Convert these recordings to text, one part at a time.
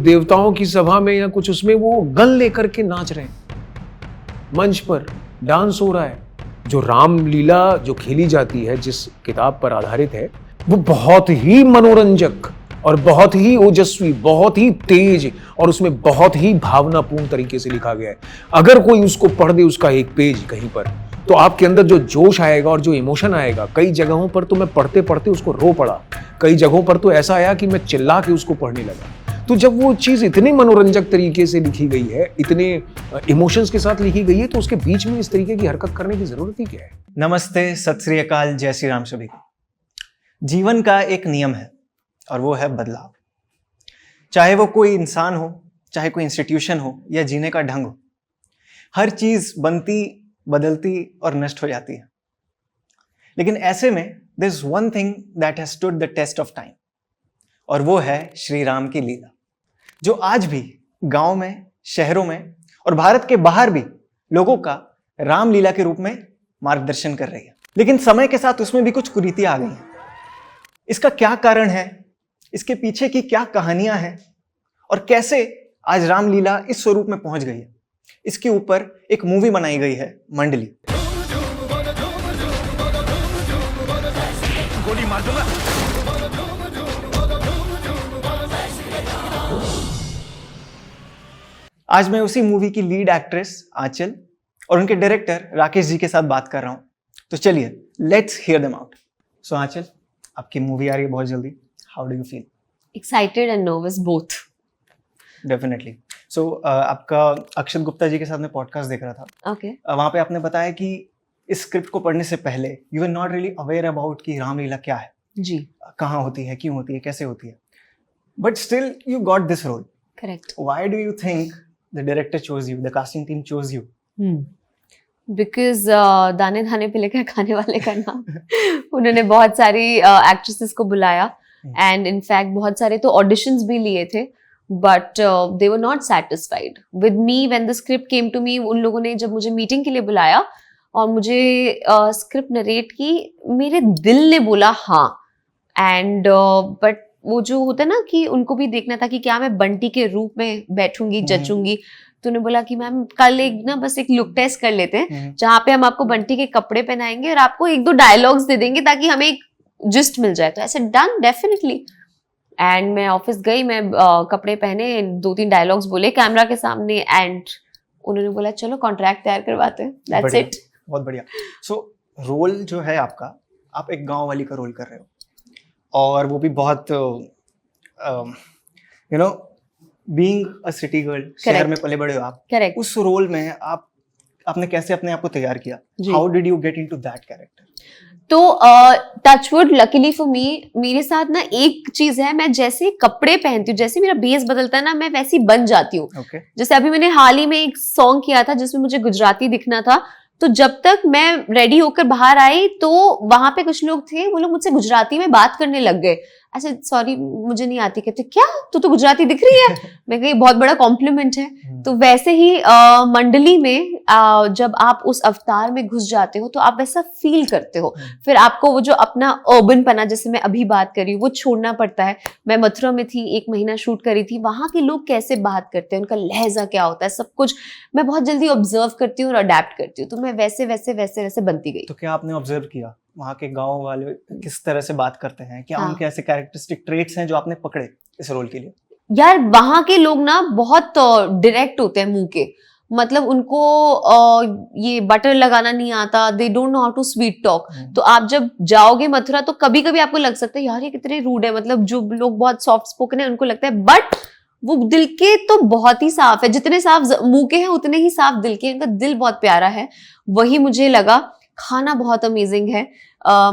देवताओं की सभा में या कुछ उसमें वो गन लेकर के नाच रहे हैं, मंच पर डांस हो रहा है। जो रामलीला जो खेली जाती है, जिस किताब पर आधारित है, वो बहुत ही मनोरंजक और बहुत ही ओजस्वी, बहुत ही तेज और उसमें बहुत ही भावनापूर्ण तरीके से लिखा गया है। अगर कोई उसको पढ़ दे, उसका एक पेज कहीं पर, तो आपके अंदर जो जोश आएगा और जो इमोशन आएगा, कई जगहों पर तो मैं पढ़ते पढ़ते उसको रो पड़ा, कई जगहों पर तो ऐसा आया कि मैं चिल्ला के उसको पढ़ने लगा। तो जब वो चीज़ इतनी मनोरंजक तरीके से लिखी गई है, इतने इमोशंस के साथ लिखी गई है, तो उसके बीच में इस तरीके की हरकत करने की जरूरत ही क्या है? नमस्ते, सत श्री अकाल, जय श्री राम सभी को। जीवन का एक नियम है और वो है बदलाव। चाहे वो कोई इंसान हो, चाहे कोई इंस्टीट्यूशन हो या जीने का ढंग हो, हर चीज बनती, बदलती और नष्ट हो जाती है। लेकिन ऐसे में there is one thing that has stood the test of time, और वो है श्री राम की लीला, जो आज भी गांव में, शहरों में और भारत के बाहर भी लोगों का रामलीला के रूप में मार्गदर्शन कर रही है। लेकिन समय के साथ उसमें भी कुछ कुरीतियां आ गई हैं। इसका क्या कारण है, इसके पीछे की क्या कहानियां हैं और कैसे आज रामलीला इस स्वरूप में पहुंच गई है, इसके ऊपर एक मूवी बनाई गई है, मंडली। गोली मार दूंगा। आज मैं उसी मूवी की लीड एक्ट्रेस आंचल और उनके डायरेक्टर राकेश जी के साथ बात कर रहा हूं। तो चलिए, let's hear them out. So Aanchal, आपकी मूवी आ रही है बहुत जल्दी, how do you feel? Excited and nervous both. Definitely. So आपका अक्षत गुप्ता जी के साथ मैं पॉडकास्ट देख रहा था। ओके। वहां पे आपने बताया कि इस स्क्रिप्ट को पढ़ने से पहले you are not really aware about कि रामलीला क्या है, जी, कहाँ होती है, क्यों होती है, कैसे होती है, but still you got this role. Correct. Why do you think the director chose you, the casting team chose you? Because दाने दाने पे लेकर खाने वाले का नाम उन्होंने बहुत सारी एक्ट्रेसेस को बुलाया एंड इनफैक्ट बहुत सारे तो ऑडिशंस भी लिए थे, but they were not satisfied with me when the script came to me. उन लोगों ने जब मुझे मीटिंग के लिए बुलाया और मुझे स्क्रिप्ट नरेट की, मेरे दिल ने बोला हाँ। एंड बट वो जो होता है ना कि उनको भी देखना था कि क्या मैं बंटी के रूप में बैठूंगी, जचूंगी। तो उन्होंने बोला कि मैम कल एक ना बस एक लुक टेस्ट कर लेते हैं, जहाँ पे हम आपको बंटी के कपड़े पहनाएंगे और आपको एक दो डायलॉग्स दे देंगे ताकि हमें एक जिस्ट मिल जाए। तो ऐसे डन, डेफिनेटली। एंड मैं ऑफिस गई, मैं कपड़े पहने, 2-3 डायलॉग्स बोले कैमरा के सामने एंड उन्होंने बोला चलो कॉन्ट्रैक्ट तैयार करवाते हैं। That's it. बहुत बढ़िया। सो रोल जो है आपका, आप एक गांव वाली का रोल कर रहे हो और वो भी बहुत you know being a city girl, शहर में पले बड़े हो आप। करेक्ट। उस रोल में आपने कैसे अपने आप को तैयार किया? How did you get into that character? तो टचवुड, लकीली फॉर मी, मेरे साथ ना एक चीज है, मैं जैसे कपड़े पहनती हूँ, जैसे मेरा बेस बदलता है ना, मैं वैसी बन जाती हूँ। Okay. जैसे अभी मैंने हाल ही में एक सॉन्ग किया था जिसमें मुझे गुजराती दिखना था, तो जब तक मैं रेडी होकर बाहर आई तो वहां पे कुछ लोग थे, वो लोग मुझसे गुजराती में बात करने लग गए। ऐसे सॉरी मुझे नहीं आती, कहते क्या तू तो गुजराती दिख रही है। मैं कही बहुत बड़ा कॉम्प्लीमेंट है। तो वैसे ही मंडली में जब आप उस अवतार में घुस जाते हो तो आप वैसा फील करते हो, फिर आपको वो जो अपना अर्बन पना, जैसे मैं अभी बात कर रही हूँ, वो छोड़ना पड़ता है। मैं मथुरा में थी, 1 महीना शूट करी थी, वहां के लोग कैसे बात करते हैं, उनका लहजा क्या होता है, सब कुछ मैं बहुत जल्दी ऑब्जर्व करती हूँ और अडेप्ट करती हूँ। तो मैं वैसे वैसे वैसे वैसे बनती गई। तो क्या आपने ऑब्जर्व किया वहाँ के गांव वाले किस तरह से बात करते हैं? क्या उनके ऐसे कैरेक्टरिस्टिक ट्रेट्स हैं जो आपने पकड़े इस रोल के लिए? यार वहां के लोग ना बहुत डायरेक्ट होते हैं मुंह के, मतलब उनको ये बटर लगाना नहीं आता, they don't know how to sweet talk. तो आप जब जाओगे मथुरा तो कभी कभी आपको लग सकता है यार ये कितने रूड है, मतलब जो लोग बहुत सॉफ्ट स्पोकन है उनको लगता है, बट वो दिल के तो बहुत ही साफ है। जितने साफ मुंह के हैं उतने ही साफ दिल के, उनका दिल बहुत प्यारा है। वही मुझे लगा। खाना बहुत अमेजिंग है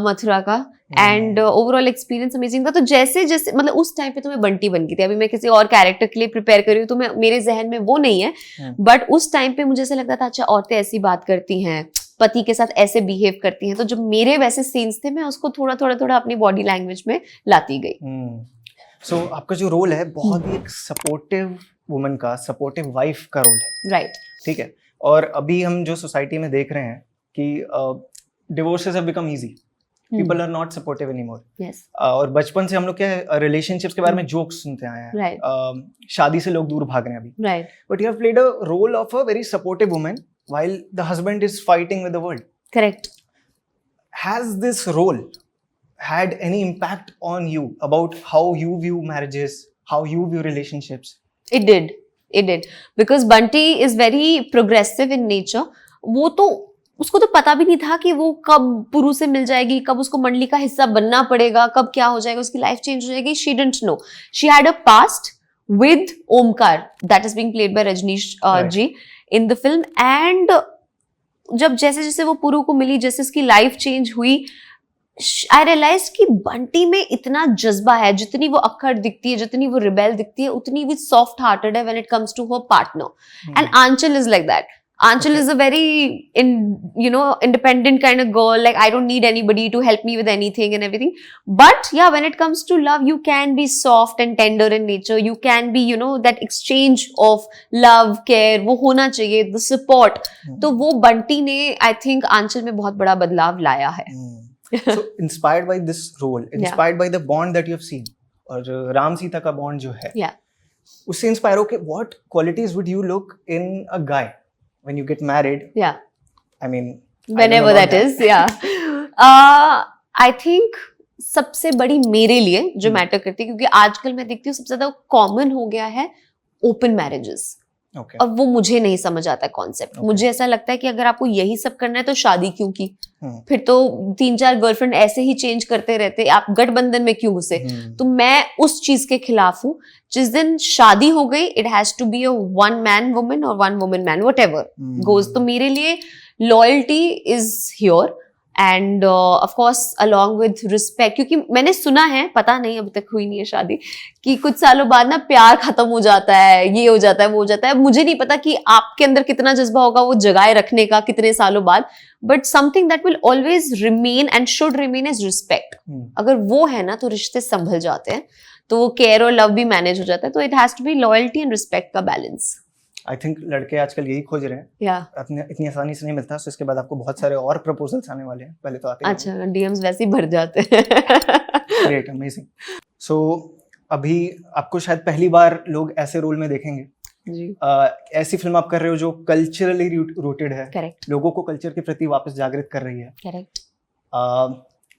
मथुरा का, एंड ओवरऑल एक्सपीरियंस अमेजिंग था। तो जैसे जैसे मतलब उस टाइम पे तो मैं बंटी बन गई थी, अभी मैं किसी और कैरेक्टर के लिए प्रिपेयर कर रही हूँ तो मेरे जहन में वो नहीं है, बट उस टाइम पे मुझे ऐसा लगता था अच्छा औरतें ऐसी बात करती हैं, पति के साथ ऐसे बिहेव करती हैं। तो जब मेरे वैसे सीन्स थे मैं उसको थोड़ा थोड़ा अपनी बॉडी लैंग्वेज में लाती गई। सो आपका जो रोल है बहुत ही एक सपोर्टिव वुमन का, सपोर्टिव वाइफ का रोल है, राइट? ठीक है। और अभी हम जो सोसाइटी में देख रहे हैं कि divorces have become easy, people are not supportive anymore. Yes. और बचपन से हम लोग क्या है रिलेशनशिप्स के बारे में जोक्स सुनते आए हैं। Right. शादी से लोग दूर भाग रहे हैं अभी। Right. But you have played a role of a very supportive woman while the husband is fighting with the world. Correct. Has this role had any impact on you about how you view marriages, how you view relationships? It did. It did. Because Bunty is very progressive in nature. वो तो उसको तो पता भी नहीं था कि वो कब पुरु से मिल जाएगी, कब उसको मंडली का हिस्सा बनना पड़ेगा, कब क्या हो जाएगा, उसकी लाइफ चेंज हो जाएगी. She didn't know. She had a past with Omkar that is being played by Rajneesh Right. ji in the film. And जब जैसे जैसे वो पुरु को मिली, जैसे उसकी लाइफ चेंज हुई, आई रियलाइज कि बंटी में इतना जज्बा है. जितनी वो अक्खड़ दिखती है, जितनी वो रिबेल दिखती है, उतनी वो सॉफ्ट हार्टेड है when it comes to her partner. And Anchal is like that. Anchal is a very independent kind of girl. Like, I don't need anybody to help me with anything and everything. But yeah, when it comes to love, you can be soft and tender in nature. You can be, that exchange of love, care, वो होना चाहिए, the support. तो वो बंटी ने, I think, आंचल में बहुत बड़ा बदलाव लाया है. So inspired by this role, inspired by the bond that you have seen, और राम सीता का bond जो है, Yeah. उससे इंस्पायर होके what qualities would you look in a guy when you get married? Yeah. I mean, Whenever that is, yeah. I think सबसे बड़ी मेरे लिए जो मैटर करती है, क्योंकि आजकल मैं देखती हूँ सबसे ज्यादा कॉमन हो गया है ओपन मैरिजेस. Okay. और वो मुझे नहीं समझ आता कॉन्सेप्ट. मुझे ऐसा लगता है कि अगर आपको यही सब करना है तो शादी क्यों की? फिर तो 3-4 गर्लफ्रेंड ऐसे ही चेंज करते रहते, आप गठबंधन में क्यों घुसे? तो मैं उस चीज के खिलाफ हूँ. जिस दिन शादी हो गई, it has to be a one man woman और one woman man, whatever goes. तो मेरे लिए loyalty is here and of course along with respect. क्योंकि मैंने सुना है, पता नहीं अभी तक हुई नहीं है शादी, कि कुछ सालों बाद ना प्यार खत्म हो जाता है, ये हो जाता है, वो हो जाता है. मुझे नहीं पता कि आपके अंदर कितना जज्बा होगा वो जगाए रखने का कितने सालों बाद, but something that will always remain and should remain is respect. अगर वो है ना तो रिश्ते संभल जाते हैं, तो वो केयर और लव भी मैनेज हो जाता है. तो it has to be loyalty and respect का बैलेंस. आई थिंक लड़के आजकल यही खोज रहे हैं. इतनी आसानी से नहीं मिलता. सो इसके बाद आपको बहुत सारे और प्रपोजल्स आने वाले हैं. पहले तो आते हैं. अच्छा, डीएम्स वैसे ही भर जाते हैं. Great, amazing. सो अभी आपको शायद पहली बार लोग ऐसे रोल में देखेंगे जी. ऐसी फिल्म आप कर रहे हो जो कल्चरली रूटेड है. करेक्ट. लोगों को कल्चर के प्रति वापस जागृत कर रही है. करेक्ट.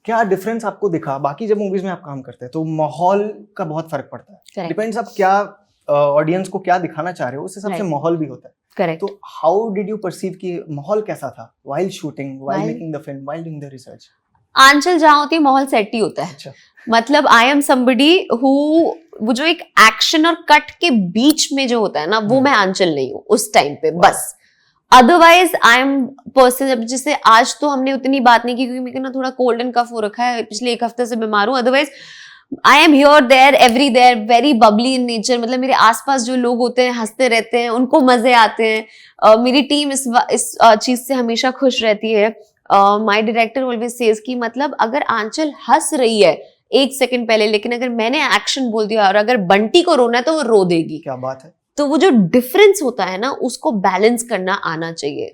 क्या डिफरेंस आपको दिखा? बाकी जब मूवीज में आप काम करते हैं तो माहौल का बहुत फर्क पड़ता है. डिपेंड्स आप क्या ऑडियंस को क्या दिखाना चाह रहे हो, उस हिसाब से माहौल भी होता है. करेक्ट. तो हाउ डिड यू परसीव कि माहौल कैसा था while shooting, while making the film, while doing the research? Aanchal जहाँ होती है माहौल सेट ही होता है. अच्छा. मतलब आई एम समबडी हु, वो जो एक एक्शन और कट के बीच में जो होता है ना, वो मैं आंचल नहीं हूँ उस टाइम पे. बस अदरवाइज आई एम पर्सन. जैसे आज तो हमने उतनी बात नहीं की क्योंकि मेरे ना थोड़ा कोल्ड एंड कफ हो रखा है, पिछले 1 हफ्ते से बीमार हूँ. Otherwise I am here there every there, very bubbly in nature. मतलब मेरे आसपास जो लोग होते हैं हंसते रहते हैं, उनको मजे आते हैं. मेरी टीम इस चीज से हमेशा खुश रहती है. माय डायरेक्टर ऑलवेज सेज कि मतलब अगर आंचल हंस रही है 1 सेकंड पहले, लेकिन अगर मैंने एक्शन बोल दिया और अगर बंटी को रोना है तो वो रो देगी. क्या बात है. तो वो जो डिफरेंस होता है ना, उसको बैलेंस करना आना चाहिए.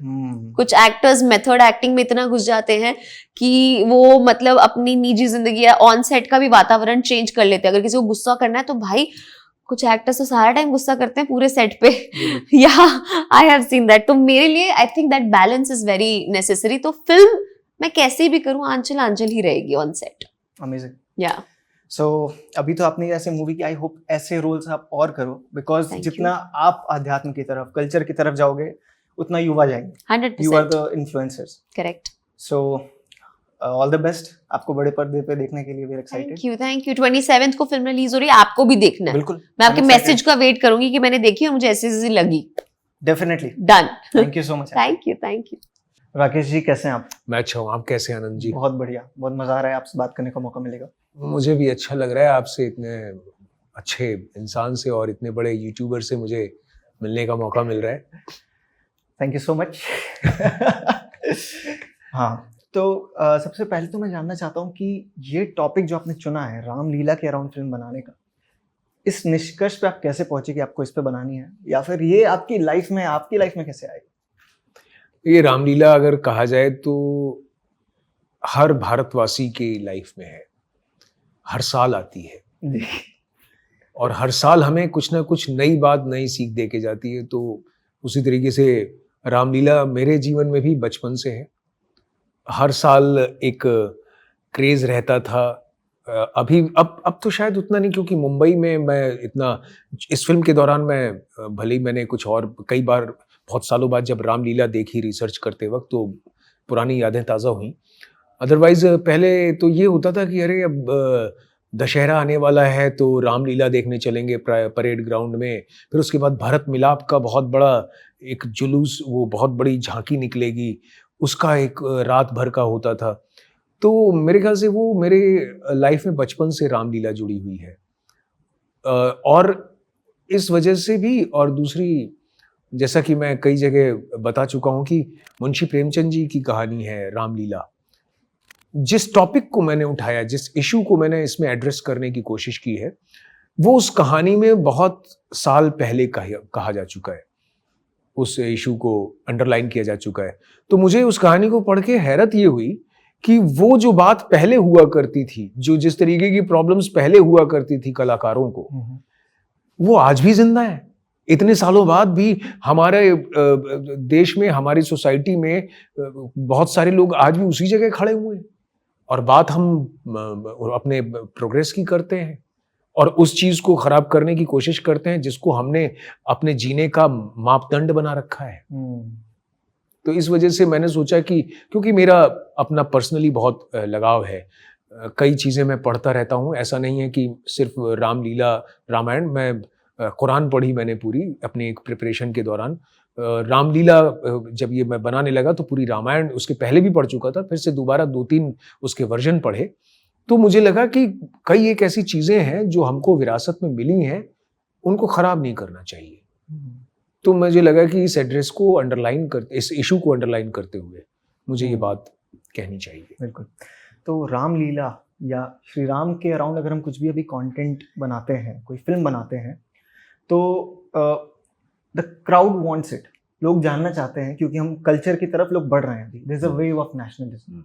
कुछ एक्टर्स मेथड एक्टिंग में इतना घुस जाते हैं कि वो मतलब अपनी निजी जिंदगी या ऑन सेट का भी वातावरण चेंज कर लेते हैं. अगर किसी को गुस्सा करना है तो भाई, कुछ एक्टर्स तो सारा टाइम गुस्सा करते हैं पूरे सेट पे. या आई हैव सीन दैट. तो मेरे लिए I think that balance is very necessary. तो फिल्म मैं कैसे भी करूं, आंचल आंचल ही रहेगी ऑन सेट. अमेजिंग. या सो अभी तो आपने ऐसे मूवी की, आई होप ऐसे रोल्स आप और करो, बिकॉज जितना आप अध्यात्म की तरफ, कल्चर की तरफ जाओगे उतना युवा जाएंगे. 100%. You are the influencers. Correct. So all the best. आपको बड़े पर्दे पे देखने के लिए we are excited. Thank you. 27th को फिल्म रिलीज हो रही है, आपको भी देखना है. बिल्कुल. मैं आपके मैसेज का वेट करूंगी कि मैंने देखी और मुझे ऐसी लगी. Definitely. Done. Thank you so much. Thank you. Rakesh ji, कैसे हैं आप? मैं अच्छा हूँ. आप कैसे हैं आनंद जी? बहुत बढ़िया. बहुत मजा आ रहा है आपसे बात करने का मौका मिलेगा. मुझे भी अच्छा लग रहा है आपसे, इतने अच्छे इंसान से और इतने बड़े यूट्यूबर से मुझे मिलने का मौका मिल रहा है. Thank you so much. हाँ, तो सबसे पहले तो मैं जानना चाहता हूँ कि ये टॉपिक जो आपने चुना है, रामलीला के अराउंड फिल्म बनाने का, इस निष्कर्ष पे आप कैसे पहुंचे कि आपको इस पे बनानी है, या फिर ये आपकी लाइफ में कैसे आएगी? ये रामलीला अगर कहा जाए तो हर भारतवासी के लाइफ में है, हर साल आती है जी। और हर साल हमें कुछ ना कुछ नई बात, नई सीख दे के जाती है। तो उसी तरीके से रामलीला मेरे जीवन में भी बचपन से है। हर साल एक क्रेज़ रहता था। अभी अब तो शायद उतना नहीं, क्योंकि मुंबई में मैं इतना, इस फ़िल्म के दौरान मैं भले ही मैंने कुछ और कई बार बहुत सालों बाद जब रामलीला देखी रिसर्च करते वक़्त, तो पुरानी यादें ताज़ा हुईं। अदरवाइज़ पहले तो ये होता था कि अरे अब दशहरा आने वाला है तो रामलीला देखने चलेंगे परेड ग्राउंड में। फिर उसके बाद भरत मिलाप का बहुत बड़ा एक जुलूस, वो बहुत बड़ी झांकी निकलेगी, उसका एक रात भर का होता था। तो मेरे ख्याल से वो मेरे लाइफ में बचपन से रामलीला जुड़ी हुई है। और इस वजह से भी, और दूसरी, जैसा कि मैं कई जगह बता चुका हूँ कि मुंशी प्रेमचंद जी की कहानी है रामलीला। जिस टॉपिक को मैंने उठाया, जिस इशू को मैंने इसमें एड्रेस करने की कोशिश की है, वो उस कहानी में बहुत साल पहले कहा जा चुका है, उस इशू को अंडरलाइन किया जा चुका है। तो मुझे उस कहानी को पढ़ के हैरत ये हुई कि वो जो बात पहले हुआ करती थी, जो जिस तरीके की प्रॉब्लम्स पहले हुआ करती थी कलाकारों को, वो आज भी जिंदा है। इतने सालों बाद भी हमारे देश में, हमारी सोसाइटी में बहुत सारे लोग आज भी उसी जगह खड़े हुए हैं और बात हम अपने प्रोग्रेस की करते हैं और उस चीज को खराब करने की कोशिश करते हैं जिसको हमने अपने जीने का मापदंड बना रखा है। तो इस वजह से मैंने सोचा कि क्योंकि मेरा अपना पर्सनली बहुत लगाव है, कई चीज़ें मैं पढ़ता रहता हूँ। ऐसा नहीं है कि सिर्फ रामलीला, रामायण, मैं कुरान पढ़ी मैंने पूरी अपने एक प्रिपरेशन के दौरान। रामलीला जब ये मैं बनाने लगा तो पूरी रामायण उसके पहले भी पढ़ चुका था, फिर से दोबारा 2-3 उसके वर्जन पढ़े। तो मुझे लगा कि कई एक ऐसी चीज़ें हैं जो हमको विरासत में मिली हैं, उनको ख़राब नहीं करना चाहिए। तो मुझे लगा कि इस एड्रेस को अंडरलाइन करते, इस इशू को अंडरलाइन करते हुए मुझे ये बात कहनी चाहिए। बिल्कुल। तो रामलीला या श्री राम के अराउंड अगर हम कुछ भी अभी कंटेंट बनाते हैं, कोई फिल्म बनाते हैं, तो द क्राउड वांट्स इट, लोग जानना चाहते हैं क्योंकि हम कल्चर की तरफ लोग बढ़ रहे हैं अभी, there is a wave of nationalism.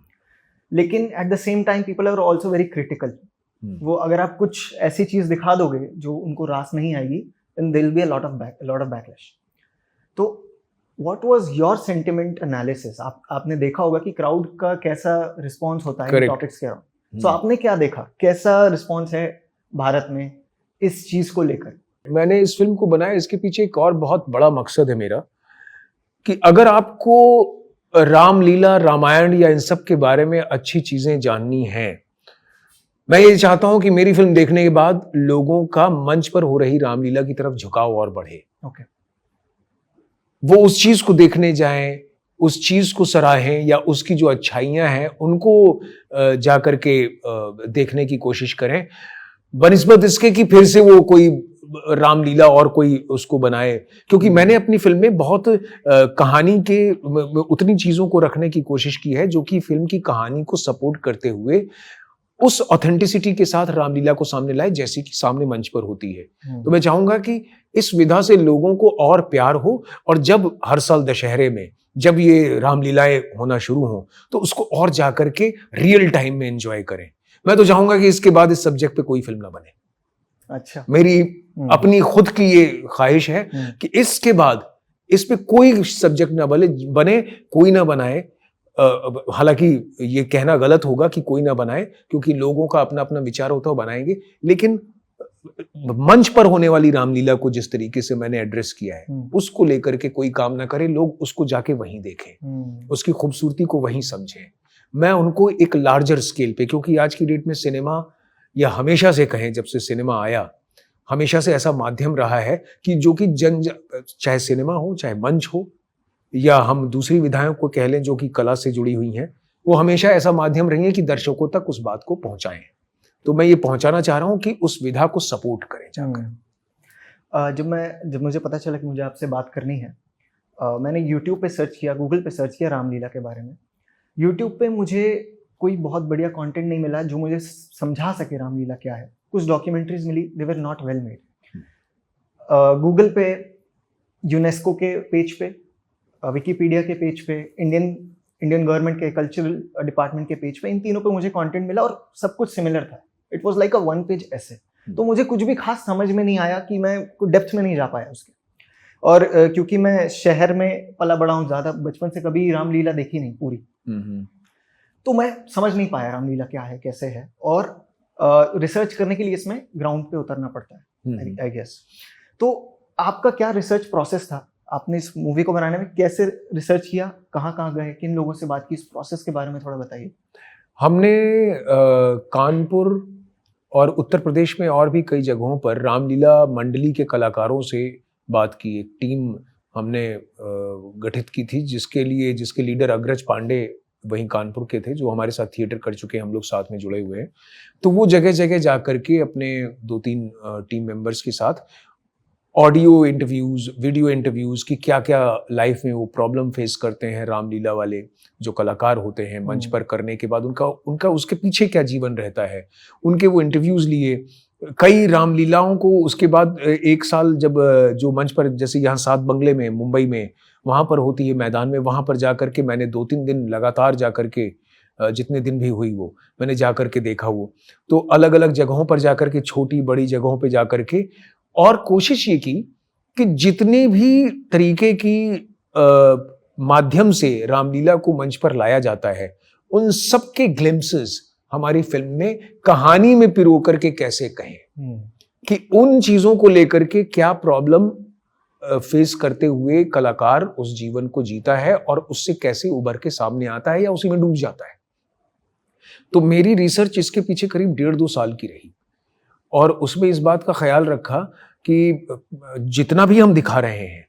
लेकिन at the same time people are also very critical. वो अगर आप कुछ ऐसी चीज दिखा दोगे जो उनको रास नहीं आएगी, then there will be a lot of backlash. तो what was your sentiment analysis? आपने देखा होगा कि क्राउड का कैसा रिस्पांस होता है इन टॉपिक्स के अराउंड। तो आपने क्या देखा, कैसा रिस्पांस है भारत में इस चीज को लेकर? मैंने इस फिल्म को बनाया, इसके पीछे एक और बहुत बड़ा मकसद है मेरा कि अगर आपको रामलीला, रामायण या इन सब के बारे में अच्छी चीजें जाननी हैं, मैं ये चाहता हूं कि मेरी फिल्म देखने के बाद लोगों का मंच पर हो रही रामलीला की तरफ झुकाव और बढ़े। ओके। वो उस चीज को देखने जाएं, उस चीज को सराहें या उसकी जो अच्छाइयां हैं उनको जाकर के देखने की कोशिश करें, बनिस्बत इसके कि फिर से वो कोई रामलीला और कोई उसको बनाए। क्योंकि मैंने अपनी फिल्म में बहुत कहानी के उतनी चीजों को रखने की कोशिश की है जो कि फिल्म की कहानी को सपोर्ट करते हुए उस ऑथेंटिसिटी के साथ रामलीला को सामने लाए जैसी कि सामने मंच पर होती है। तो मैं चाहूंगा कि इस विधा से लोगों को और प्यार हो, और जब हर साल दशहरे में जब ये रामलीलाएं होना शुरू हो तो उसको और जाकर के रियल टाइम में एंजॉय करें। मैं तो चाहूंगा कि इसके बाद इस सब्जेक्ट पे कोई फिल्म ना बने। अच्छा। मेरी अपनी खुद की ये ख्वाहिश है कि इसके बाद इस पे कोई सब्जेक्ट ना बने, कोई ना बनाए। हालांकि ये कहना गलत होगा कि कोई ना बनाए, क्योंकि लोगों का अपना अपना विचार होता है, वो बनाएंगे। लेकिन मंच पर होने वाली रामलीला को जिस तरीके से मैंने एड्रेस किया है, उसको लेकर के कोई काम ना करे, लोग उसको जाके वहीं देखें, उसकी खूबसूरती को वहीं समझें। मैं उनको एक लार्जर स्केल पे, क्योंकि आज की डेट में सिनेमा, या हमेशा से कहें जब से सिनेमा आया, हमेशा से ऐसा माध्यम रहा है कि जो कि चाहे सिनेमा हो, चाहे मंच हो, या हम दूसरी विधाओं को कह लें जो कि कला से जुड़ी हुई हैं, वो हमेशा ऐसा माध्यम रही है कि दर्शकों तक उस बात को पहुंचाएं। तो मैं ये पहुंचाना चाह रहा हूं कि उस विधा को सपोर्ट करें जाकर। जब मुझे पता चला कि मुझे आपसे बात करनी है, मैंने YouTube पे सर्च किया, Google पे सर्च किया रामलीला के बारे में। YouTube पे मुझे कोई बहुत बढ़िया कंटेंट नहीं मिला जो मुझे समझा सके रामलीला क्या है। कुछ डॉक्यूमेंट्रीज मिली, they were not well made. Google पे, यूनेस्को के पेज पे, विकिपीडिया के पेज पे, इंडियन इंडियन गवर्नमेंट के कल्चरल डिपार्टमेंट के पेज पे, इन तीनों पे मुझे कंटेंट मिला और सब कुछ सिमिलर था. It was like a 1 page ऐसे. तो मुझे कुछ भी खास समझ में नहीं आया कि मैं कुछ डेप्थ में नहीं जा पाया उसके. और क्योंकि मैं शहर में पला बड़ा हूँ, ज़्यादा बचपन से कभी रामलीला देखी नहीं पूरी, तो मैं समझ नहीं पाया रामलीला क्या है, कैसे है. और रिसर्च करने के लिए इसमें ग्राउंड पे उतरना पड़ता है, आई गेस. तो आपका क्या रिसर्च प्रोसेस था? आपने इस मूवी को बनाने में कैसे रिसर्च किया, कहाँ कहाँ गए, किन लोगों से बात की, इस प्रोसेस के बारे में थोड़ा बताइए. हमने कानपुर और उत्तर प्रदेश में और भी कई जगहों पर रामलीला मंडली के कलाकारों से बात की. एक टीम हमने गठित की थी जिसके लीडर अग्रज पांडे वहीं कानपुर के थे, जो हमारे साथ थिएटर कर चुके हैं, हम लोग साथ में जुड़े हुए हैं. तो वो जगह जगह जा करके अपने 2-3 टीम मेंबर्स के साथ ऑडियो इंटरव्यूज, वीडियो इंटरव्यूज की क्या क्या लाइफ में वो प्रॉब्लम फेस करते हैं रामलीला वाले जो कलाकार होते हैं, मंच पर करने के बाद उनका उसके पीछे क्या जीवन रहता है, उनके वो इंटरव्यूज लिए. कई रामलीलाओं को उसके बाद 1 साल जब जो मंच पर, जैसे यहाँ 7 बंगले में मुंबई में वहाँ पर होती है मैदान में, वहाँ पर जा करके मैंने 2-3 दिन लगातार जा करके, जितने दिन भी हुई वो मैंने जा करके देखा. वो तो अलग अलग जगहों पर जा करके, छोटी बड़ी जगहों पर जा करके, और कोशिश ये की कि जितने भी तरीके की माध्यम से रामलीला को मंच पर लाया जाता है, उन सब के ग्लिम्पसेस हमारी फिल्म में कहानी में पिरो करके कैसे कहें कि उन चीजों को लेकर के क्या प्रॉब्लम फेस करते हुए कलाकार उस जीवन को जीता है और उससे कैसे उभर के सामने आता है या उसी में डूब जाता है. तो मेरी रिसर्च इसके पीछे करीब 1.5-2 साल की रही, और उसमें इस बात का ख्याल रखा कि जितना भी हम दिखा रहे हैं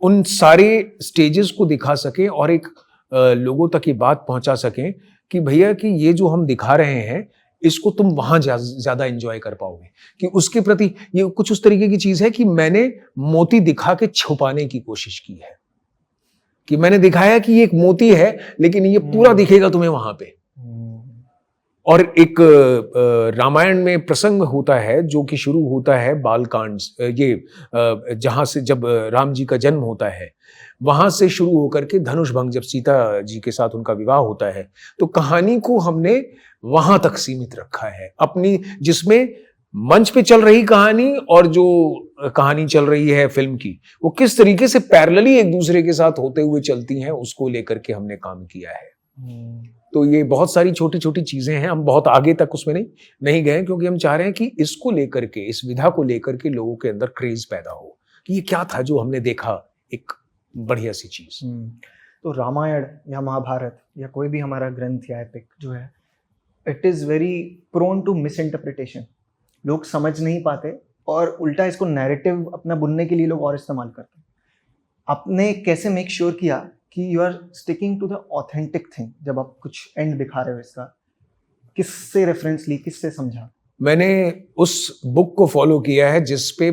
उन सारे स्टेजेस को दिखा सकें और एक लोगों तक ये बात पहुंचा सकें कि भैया कि ये जो हम दिखा रहे हैं इसको तुम वहां ज्यादा एंजॉय कर पाओगे. कि उसके प्रति ये कुछ उस तरीके की चीज है कि मैंने मोती दिखा के छुपाने की कोशिश की है, कि मैंने दिखाया कि ये एक मोती है लेकिन ये पूरा दिखेगा तुम्हें वहां पे. और एक रामायण में प्रसंग होता है जो कि शुरू होता है बालकांड, ये जहां से जब राम जी का जन्म होता है, वहां से शुरू होकर के धनुष भंग, जब सीता जी के साथ उनका विवाह होता है, तो कहानी को हमने वहां तक सीमित रखा है अपनी, जिसमें मंच पे चल रही कहानी और जो कहानी चल रही है फिल्म की, वो किस तरीके से पैरेलली एक दूसरे के साथ होते हुए चलती हैं, उसको लेकर के हमने काम किया है. तो ये बहुत सारी छोटी छोटी चीजें हैं. हम बहुत आगे तक उसमें नहीं गए, क्योंकि हम चाह रहे हैं कि इसको लेकर के, इस विधा को लेकर के लोगों के अंदर क्रेज पैदा हो कि ये क्या था जो हमने देखा, एक बढ़िया सी चीज. तो रामायण या महाभारत या कोई भी हमारा ग्रंथ या एपिक जो है, it is very prone to misinterpretation. लोग समझ नहीं पाते और उल्टा इसको नैरेटिव अपना बुनने के लिए लोग और इस्तेमाल करते हैं. आपने कैसे मेक श्योर किया कि you are sticking to the authentic thing? जब आप कुछ एंड दिखा रहे हो इसका, किससे रेफरेंस ली, किससे समझा? मैंने उस बुक को फॉलो किया है जिसको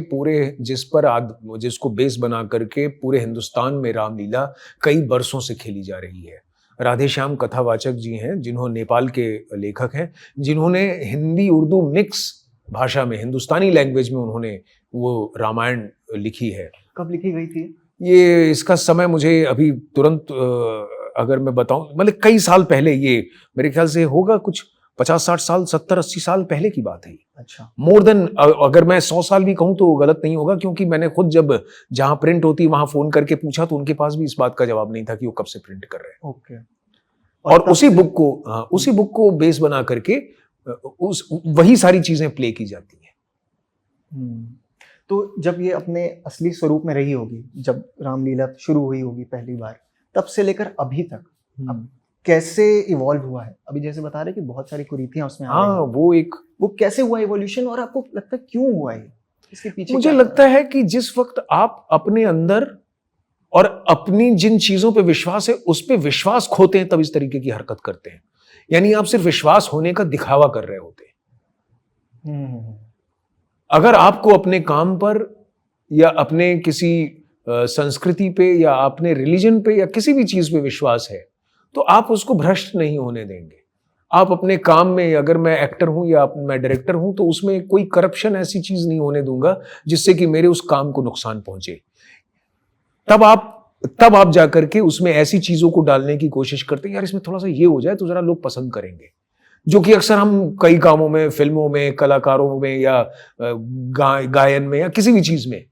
बेस बना करके पूरे हिंदुस्तान में रामलीला कई बरसों से खेली जा रही है. राधेश्याम कथावाचक जी हैं, जिन्होंने नेपाल के लेखक हैं, जिन्होंने हिंदी उर्दू मिक्स भाषा में, हिंदुस्तानी लैंग्वेज में उन्होंने वो रामायण लिखी है. कब लिखी गई थी ये? इसका समय मुझे अभी तुरंत अगर मैं बताऊं, मतलब कई साल पहले, ये मेरे ख्याल से होगा कुछ 50-60 साल, 70-80 साल पहले की बात है. अच्छा. मोर देन, अगर मैं 100 साल भी कहूं तो गलत नहीं होगा, क्योंकि मैंने खुद जब जहां प्रिंट होती वहां फोन करके पूछा तो उनके पास भी इस बात का जवाब नहीं था कि वो कब से प्रिंट कर रहे हैं. ओके. और उसी बुक को बेस बना करके वही सारी चीजें प्ले की जाती हैं. तो जब ये अपने असली स्वरूप में रही होगी, जब रामलीला शुरू हुई होगी पहली बार, तब से लेकर अभी तक अब कैसे इवॉल्व हुआ है? अभी जैसे बता रहे कि बहुत सारी कुरीतियां उसमें आ रही हैं, वो कैसे हुआ इवोल्यूशन, और आपको लगता है क्यों हुआ है, इसके पीछे? मुझे लगता है कि जिस वक्त आप अपने अंदर और अपनी जिन चीजों पे विश्वास है उस पे विश्वास खोते हैं, तब इस तरीके की हरकत करते हैं. यानी आप सिर्फ विश्वास होने का दिखावा कर रहे होते हैं. अगर आपको अपने काम पर या अपने किसी संस्कृति पे या अपने रिलीजन पे या किसी भी चीज पे विश्वास है, तो आप उसको भ्रष्ट नहीं होने देंगे. आप अपने काम में, अगर मैं एक्टर हूं या मैं डायरेक्टर हूं, तो उसमें कोई करप्शन ऐसी चीज नहीं होने दूंगा जिससे कि मेरे उस काम को नुकसान पहुंचे. तब आप तब आप जाकर के उसमें ऐसी चीजों को डालने की कोशिश करते हैं, यार इसमें थोड़ा सा ये हो जाए तो जरा लोग पसंद करेंगे, जो कि अक्सर हम कई कामों में, फिल्मों में, कलाकारों में या गायन में या किसी भी चीज में,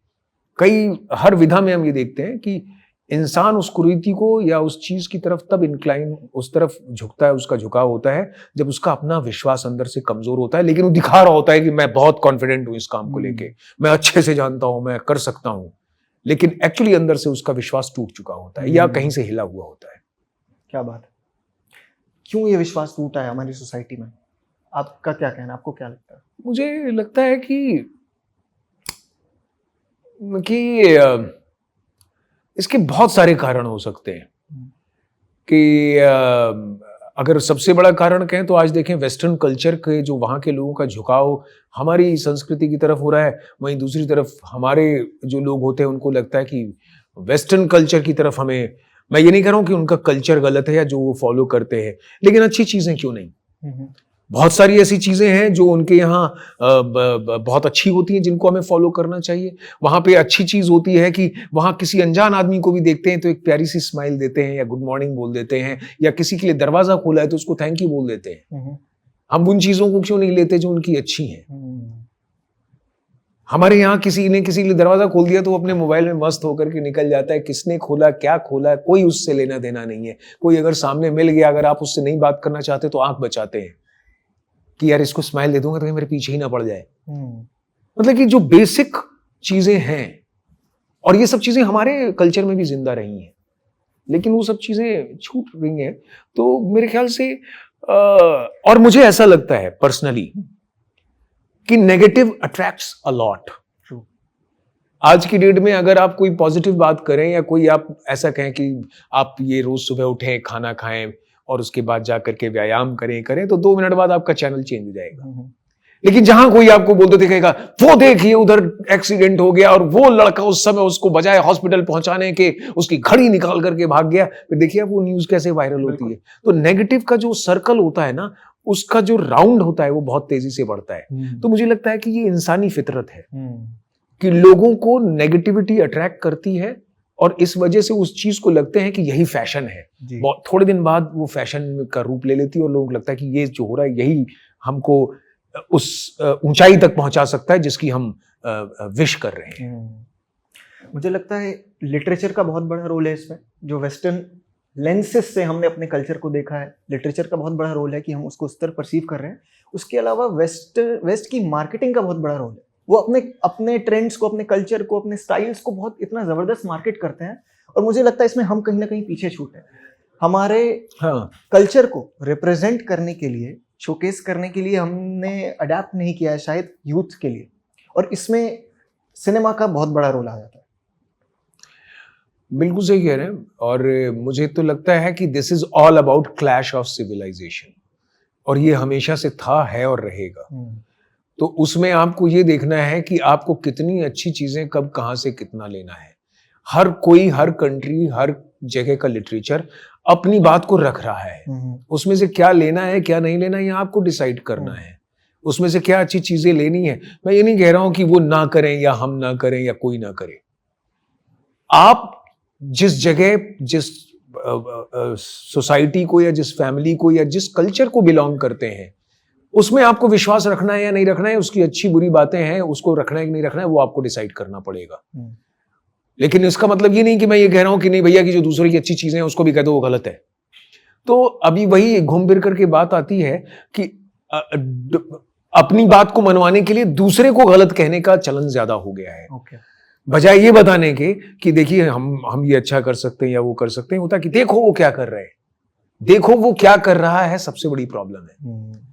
हर विधा में हम ये देखते हैं कि इंसान उस कुरीति को या उस चीज की तरफ तब इंक्लाइन, उस तरफ झुकता है, उसका झुकाव होता है जब उसका अपना विश्वास अंदर से कमजोर होता है, लेकिन वो दिखा रहा होता है कि मैं बहुत कॉन्फिडेंट हूं इस काम को लेके, मैं अच्छे से जानता हूं, मैं कर सकता हूं, लेकिन एक्चुअली अंदर से उसका विश्वास टूट चुका होता है या कहीं से हिला हुआ होता है। क्या बात है। क्यों ये विश्वास टूटा है हमारी सोसाइटी में? आपका क्या कहना, आपको क्या लगता है? मुझे लगता है कि इसके बहुत सारे कारण हो सकते हैं कि अगर सबसे बड़ा कारण कहें तो आज देखें वेस्टर्न कल्चर के जो वहाँ के लोगों का झुकाव हमारी संस्कृति की तरफ हो रहा है, वहीं दूसरी तरफ हमारे जो लोग होते हैं उनको लगता है कि वेस्टर्न कल्चर की तरफ हमें, मैं ये नहीं कह रहा हूँ कि उनका कल्चर गलत है या जो वो फॉलो करते हैं, लेकिन अच्छी चीजें क्यों नहीं। बहुत सारी ऐसी चीजें हैं जो उनके यहाँ बहुत अच्छी होती हैं जिनको हमें फॉलो करना चाहिए। वहां पे अच्छी चीज होती है कि वहां किसी अनजान आदमी को भी देखते हैं तो एक प्यारी सी स्माइल देते हैं या गुड मॉर्निंग बोल देते हैं, या किसी के लिए दरवाजा खोला है तो उसको थैंक यू बोल देते हैं। हम उन चीजों को क्यों नहीं लेते जो उनकी अच्छी हैं। हमारे यहाँ किसी ने किसी के लिए दरवाजा खोल दिया तो वो अपने मोबाइल में मस्त होकर के निकल जाता है, किसने खोला, क्या खोला, कोई उससे लेना देना नहीं है। कोई अगर सामने मिल गया, अगर आप उससे नहीं बात करना चाहते तो आंख बचाते हैं कि यार इसको स्माइल दे दूंगा तो मेरे पीछे ही ना पड़ जाए। मतलब कि जो बेसिक चीजें हैं, और ये सब चीजें हमारे कल्चर में भी जिंदा रही हैं, लेकिन वो सब चीजें छूट रही हैं। तो मेरे ख्याल से और मुझे ऐसा लगता है पर्सनली कि नेगेटिव अट्रैक्ट्स अ लॉट। आज की डेट में अगर आप कोई पॉजिटिव बात करें या कोई आप ऐसा कहें कि आप ये रोज सुबह उठें, खाना खाएं और उसके बाद जाकर के व्यायाम करें तो 2 मिनट बाद आपका चैनल चेंज हो जाएगा। लेकिन जहां कोई आपको बोलते दिखेगा वो देखिए उधर एक्सीडेंट हो गया और वो लड़का उस समय उसको बजाय हॉस्पिटल पहुंचाने के उसकी घड़ी निकाल करके भाग गया, फिर देखिए वो न्यूज कैसे वायरल होती है। तो नेगेटिव का जो सर्कल होता है ना, उसका जो राउंड होता है वो बहुत तेजी से बढ़ता है। तो मुझे लगता है कि ये इंसानी फितरत है कि लोगों को नेगेटिविटी अट्रैक्ट करती है और इस वजह से उस चीज को लगते हैं कि यही फैशन है। थोड़े दिन बाद वो फैशन का रूप ले लेती है और लोगों को लगता है कि ये जो हो रहा है यही हमको उस ऊंचाई तक पहुंचा सकता है जिसकी हम विश कर रहे हैं। मुझे लगता है लिटरेचर का बहुत बड़ा रोल है इसमें। जो वेस्टर्न लेंसेस से हमने अपने कल्चर को देखा है, लिटरेचर का बहुत बड़ा रोल है कि हम उसको उस तरह परसीव कर रहे हैं। उसके अलावा वेस्ट की मार्केटिंग का बहुत बड़ा रोल है। वो अपने ट्रेंड्स को, अपने कल्चर को, अपने स्टाइल्स को बहुत इतना जबरदस्त मार्केट करते हैं और मुझे लगता है इसमें हम कहीं ना कहीं पीछे छूटे हैं। हमारे कल्चर को रिप्रेजेंट करने के लिए, शोकेस करने के लिए हमने अडेप्ट नहीं किया है शायद यूथ के लिए, और इसमें सिनेमा का बहुत बड़ा रोल आ जाता है। बिल्कुल सही कह रहे हैं। और मुझे तो लगता है कि this is all about clash of civilisation, और ये हमेशा से था, है और रहेगा। तो उसमें आपको ये देखना है कि आपको कितनी अच्छी चीजें कब कहां से कितना लेना है। हर कोई, हर कंट्री, हर जगह का लिटरेचर अपनी बात को रख रहा है। उसमें से क्या लेना है क्या नहीं लेना है, ये आपको डिसाइड करना है। उसमें से क्या अच्छी चीजें लेनी है। मैं ये नहीं कह रहा हूं कि वो ना करें या हम ना करें या कोई ना करे। आप जिस जगह, जिस सोसाइटी को या जिस फैमिली को या जिस कल्चर को बिलोंग करते हैं, उसमें आपको विश्वास रखना है या नहीं रखना है, उसकी अच्छी बुरी बातें हैं, उसको रखना है कि नहीं रखना है, वो आपको डिसाइड करना पड़ेगा। लेकिन इसका मतलब ये नहीं कि मैं ये कह रहा हूं कि नहीं भैया कि जो दूसरे की अच्छी चीजें हैं उसको भी कह दो वो गलत है। तो अभी वही घूम फिर करके बात आती है कि अपनी बात को मनवाने के लिए दूसरे को गलत कहने का चलन ज्यादा हो गया है। बजाय ये बताने के कि देखिए हम ये अच्छा कर सकते हैं या वो कर सकते हैं, होता कि देखो वो क्या कर रहे हैं, देखो वो क्या कर रहा है, सबसे बड़ी प्रॉब्लम है।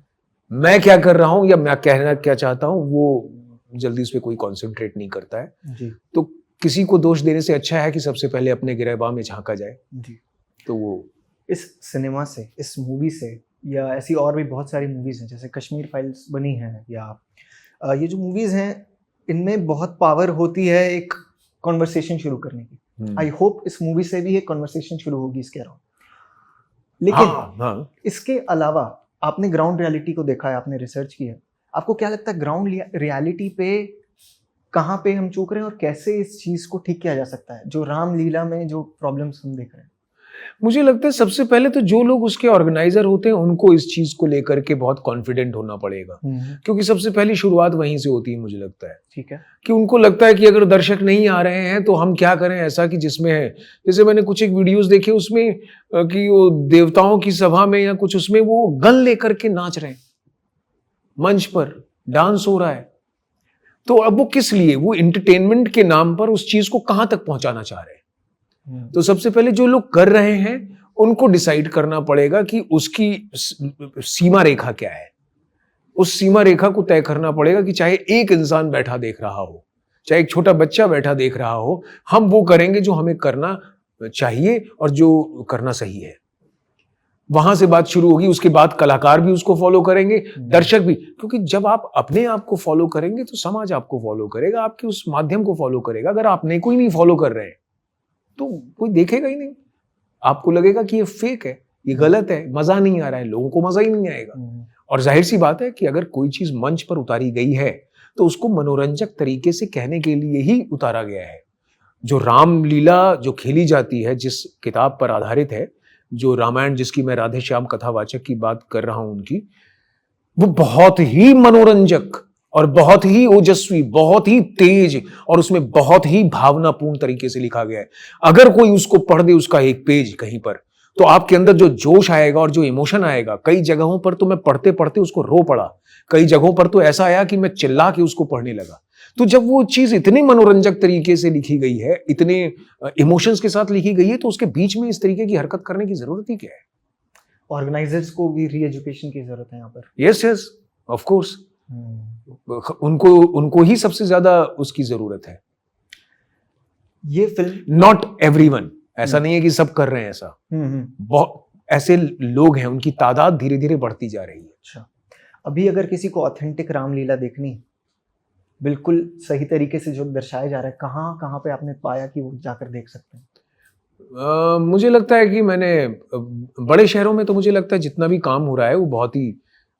मैं क्या कर रहा हूं या मैं कहना क्या चाहता हूं वो जल्दी उस पर कोई कॉन्सेंट्रेट नहीं करता है जी। तो किसी को दोष देने से अच्छा है कि सबसे पहले अपने गिरहबा में झांका जाए जी। तो वो इस सिनेमा से, इस मूवी से, या ऐसी और भी बहुत सारी मूवीज हैं जैसे कश्मीर फाइल्स बनी है, या ये जो मूवीज हैं इनमें बहुत पावर होती है एक कॉन्वर्सेशन शुरू करने की। आई होप इस मूवी से भी एक कॉन्वर्सेशन शुरू होगी इसके अराउंड। लेकिन इसके अलावा आपने ग्राउंड रियलिटी को देखा है, आपने रिसर्च की है, आपको क्या लगता है ग्राउंड रियलिटी पे कहाँ पे हम चूक रहे हैं और कैसे इस चीज को ठीक किया जा सकता है, जो रामलीला में जो प्रॉब्लम्स हम देख रहे हैं? मुझे लगता है सबसे पहले तो जो लोग उसके ऑर्गेनाइजर होते हैं उनको इस चीज को लेकर के बहुत कॉन्फिडेंट होना पड़ेगा, क्योंकि सबसे पहली शुरुआत वहीं से होती है। मुझे लगता है ठीक है कि उनको लगता है कि अगर दर्शक नहीं आ रहे हैं तो हम क्या करें ऐसा कि जिसमें है, जैसे मैंने कुछ एक वीडियोस देखे उसमें कि वो देवताओं की सभा में या कुछ उसमें वो गन लेकर के नाच रहे हैं, मंच पर डांस हो रहा है। तो अब वो किस लिए, वो एंटरटेनमेंट के नाम पर उस चीज को कहां तक पहुंचाना चाह रहे हैं? तो सबसे पहले जो लोग कर रहे हैं उनको डिसाइड करना पड़ेगा कि उसकी सीमा रेखा क्या है। उस सीमा रेखा को तय करना पड़ेगा कि चाहे एक इंसान बैठा देख रहा हो, चाहे एक छोटा बच्चा बैठा देख रहा हो, हम वो करेंगे जो हमें करना चाहिए और जो करना सही है। वहां से बात शुरू होगी, उसके बाद कलाकार भी उसको फॉलो करेंगे, दर्शक भी, क्योंकि जब आप अपने आप को फॉलो करेंगे तो समाज आपको फॉलो करेगा, आपके उस माध्यम को फॉलो करेगा। अगर आपने कोई नहीं फॉलो कर रहे हैं तो कोई देखेगा ही नहीं, आपको लगेगा कि ये फेक है, ये गलत है, मजा नहीं आ रहा है, लोगों को मजा ही नहीं आएगा। और जाहिर सी बात है कि अगर कोई चीज मंच पर उतारी गई है तो उसको मनोरंजक तरीके से कहने के लिए ही उतारा गया है। जो रामलीला जो खेली जाती है, जिस किताब पर आधारित है, जो रामायण जिसकी मैं राधे श्याम कथावाचक की बात कर रहा हूं उनकी, वो बहुत ही मनोरंजक और बहुत ही ओजस्वी, बहुत ही तेज और उसमें बहुत ही भावनापूर्ण तरीके से लिखा गया है। अगर कोई उसको पढ़ दे, उसका एक पेज कहीं पर, तो आपके अंदर जो जोश आएगा और जो इमोशन आएगा, कई जगहों पर तो मैं पढ़ते पढ़ते उसको रो पड़ा, कई जगहों पर तो ऐसा आया कि मैं चिल्ला के उसको पढ़ने लगा। तो जब वो चीज इतनी मनोरंजक तरीके से लिखी गई है, इतने इमोशंस के साथ लिखी गई है, तो उसके बीच में इस तरीके की हरकत करने की जरूरत ही क्या है? ऑर्गेनाइजर्स को भी री एजुकेशन की जरूरत है यहाँ पर। यस यस, ऑफ कोर्स, उनको ही सबसे ज्यादा उसकी जरूरत है। ये फिल्म नॉट एवरीवन, ऐसा नहीं है कि सब कर रहे हैं ऐसा, बहुत ऐसे लोग हैं, उनकी तादाद धीरे धीरे बढ़ती जा रही है। अच्छा, अभी अगर किसी को ऑथेंटिक रामलीला देखनी, बिल्कुल सही तरीके से जो दर्शाया जा रहा है, कहाँ कहाँ पे आपने पाया कि वो जाकर देख सकते हैं? मुझे लगता है कि मैंने बड़े शहरों में तो मुझे लगता है जितना भी काम हो रहा है वो बहुत ही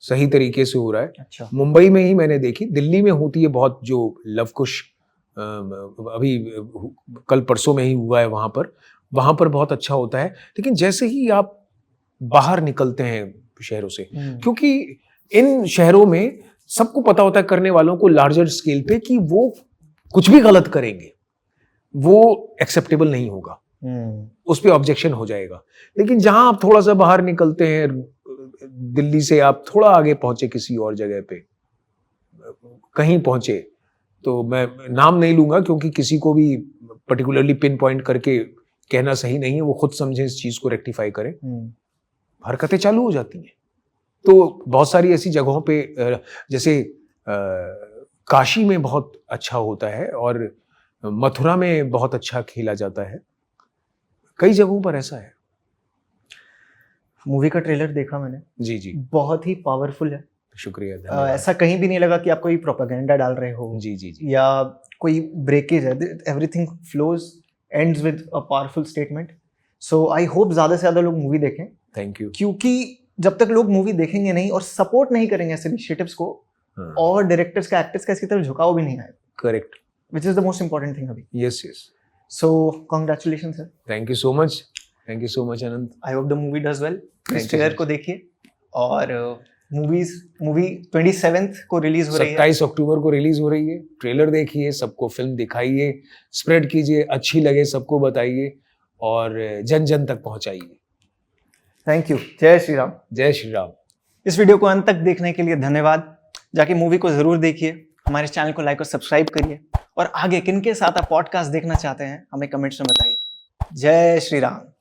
सही तरीके से हो रहा है। अच्छा, मुंबई में ही मैंने देखी, दिल्ली में होती है बहुत, जो लवकुश अभी कल परसों में ही हुआ है, वहां पर बहुत अच्छा होता है। लेकिन जैसे ही आप बाहर निकलते हैं शहरों से, क्योंकि इन शहरों में सबको पता होता है, करने वालों को लार्जर स्केल पे, कि वो कुछ भी गलत करेंगे वो एक्सेप्टेबल नहीं होगा, उस पर ऑब्जेक्शन हो जाएगा। लेकिन जहां आप थोड़ा सा बाहर निकलते हैं, दिल्ली से आप थोड़ा आगे पहुंचे, किसी और जगह पे कहीं पहुंचे, तो मैं नाम नहीं लूंगा क्योंकि किसी को भी पर्टिकुलरली पिन पॉइंट करके कहना सही नहीं है, वो खुद समझे, इस चीज को रेक्टिफाई करें, हरकतें चालू हो जाती हैं। तो बहुत सारी ऐसी जगहों पे, जैसे काशी में बहुत अच्छा होता है और मथुरा में बहुत अच्छा खेला जाता है, कई जगहों पर ऐसा है। मूवी का ट्रेलर देखा मैंने, जी जी, बहुत ही पावरफुल है। शुक्रिया, धन्यवाद। ऐसा कहीं भी नहीं लगा कि आप कोई प्रोपेगेंडा डाल रहे हो, जी जी जी, या कोई ब्रेकेज है। Everything flows ends with a powerful statement. So I hope ज्यादा से ज्यादा लोग मूवी देखें, थैंक यू। क्योंकि जब तक लोग मूवी देखेंगे नहीं और सपोर्ट नहीं करेंगे ऐसे इनिशिएटिव्स को, और डायरेक्टर्स का, एक्टर्स का इसकी तरफ झुकाव भी नहीं आएगा। Correct, which is the most important thing अभी। Yes yes, so congratulations sir, thank you so much, thank you so much Anant. I hope the movie does well. you इस ट्रेलर so को देखिए, और मूवी 27th को release हो रही है, 27 अक्टूबर को रिलीज हो रही है। ट्रेलर देखिए, सबको फिल्म दिखाइए, स्प्रेड कीजिए, अच्छी लगे सबको बताइए और जन जन तक पहुंचाइए। Thank you. जय श्री राम। जय श्री राम। इस वीडियो को अंत तक देखने के लिए धन्यवाद। जाके मूवी को जरूर देखिए, हमारे चैनल को लाइक और सब्सक्राइब करिए, और आगे किनके साथ आप पॉडकास्ट देखना चाहते हैं हमें कमेंट्स में बताइए। जय श्री राम।